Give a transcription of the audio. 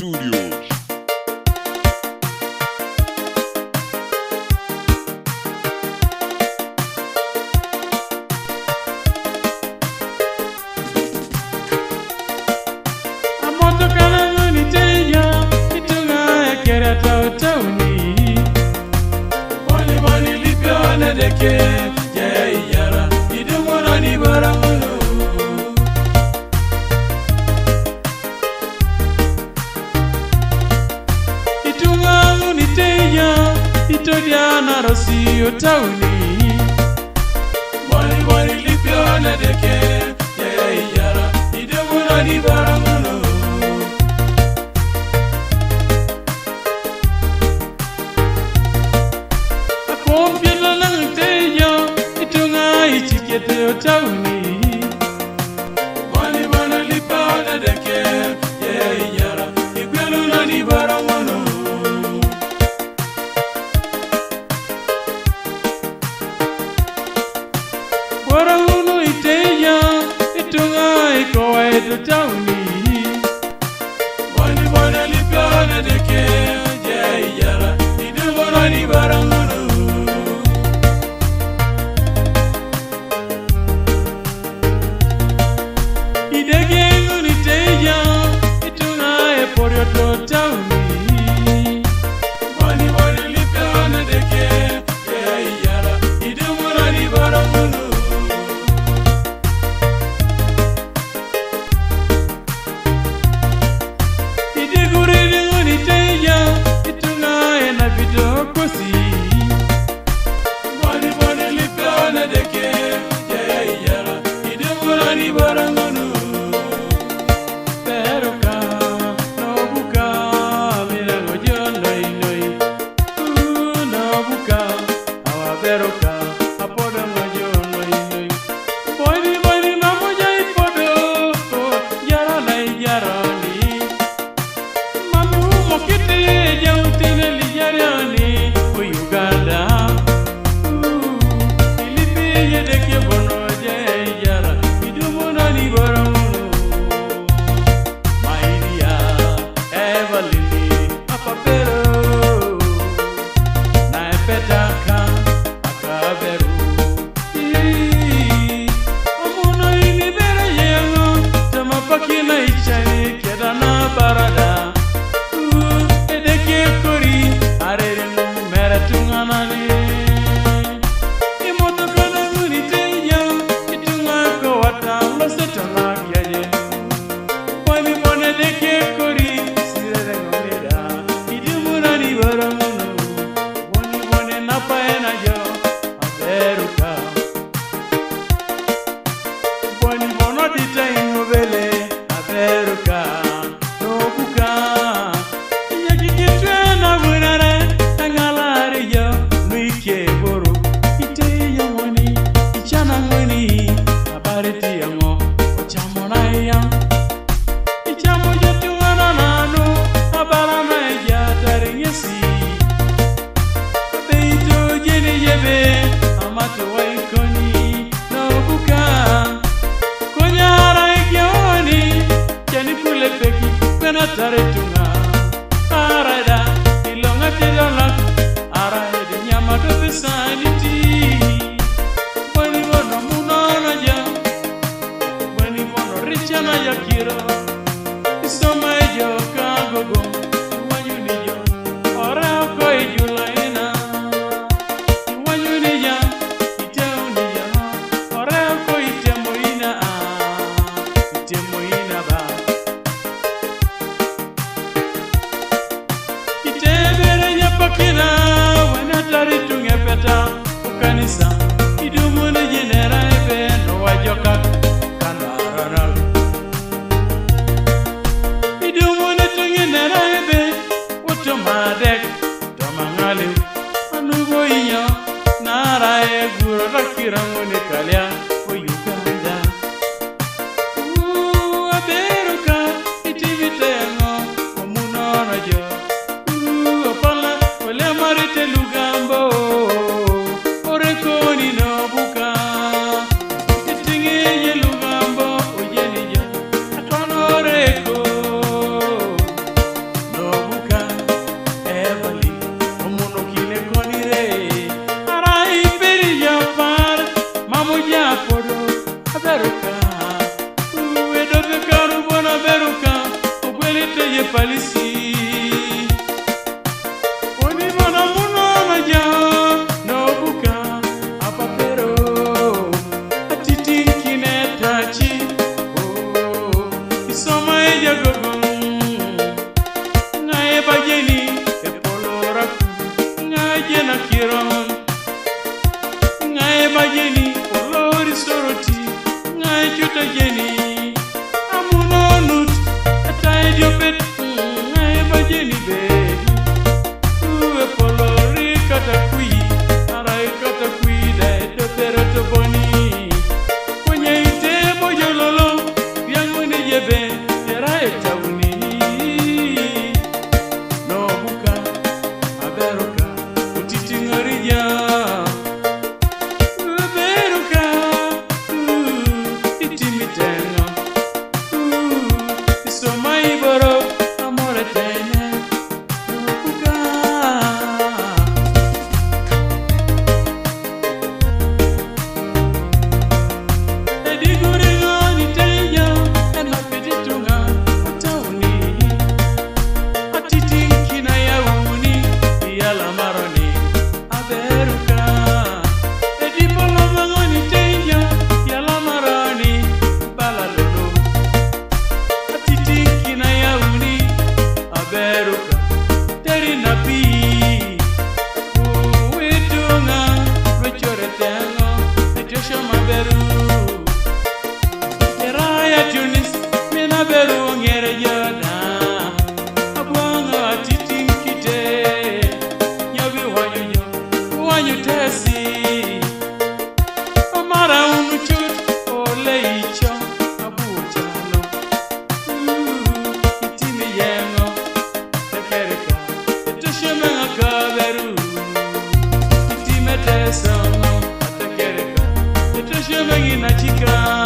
Studios. Diana Rosio Tauni Wali lipiona deke yara idemuna ni baramuno Akompila lang teya itunga ichikete Tauni Wali lipiona deke yara idemuna ni baramuno Warauno iteya itunga ikowa edo tauni Wali lipiona deke yara idemuna ni baramuno Idege uniteya itunga eporio to tauni Wali lipiona deke yara idemuna ni baramuno Wali lipiona deke yara idemuna ni baramuno Peroka nobuka mirango jondoi noi nobuka awa peroka apodo ngojondoi noi Boni mamoja ipodo yara lai yara ni Mamu mokiti jautine li yara ni Uganda Deke bono yara idumuna ni baramuno Maidia Evalini apapero na epetaka akaberu Omuno ini bere yengo tamapaki na ichani kedana barada Edeke kori arerenu meratunganani Taretunga arada ilonga tidola arada nyama do bisaniti Bani bono munana ja Bani bono richana yakiro Isoma ejo kagogo Wanyuni jo ora ko ejulaina Wanyuni ja iteuni ja ora ko itemoina itemoina ba Pakina wana tari tunge peta balisi Oni mana muno maja no buka apapero atiti kinetachi isoma ejagogo ngae bajeni epolora ngae na kiron ngae bajeni polori soroti ngae chuta jeni amunonut atai diopet ngae bajeni be uwe polori katakui arai katakui dai topero toponi kwenye ite bojololo yangu ni jebe terai tauni no buka aberuka utiti ngorija aberuka itimitenga isomai boro amore tene no buka ediguri ngoni teja ena peditunga utauni atiti kina yauni yala maroni aberuka edipolo ngoni teja yala maroni balalolo atiti kina yauni aberuka teri napi wetunga rechore tengo etosha maberu Eraya Tunis, mina beru ngere jana Abwanga atiti kite Nyobi wanyu tesi Amara unuchut ole icho abuchano Itimi yengo tekerika Etoshe menga kaberu Itime tesongo tekerika Etoshe mengi na chika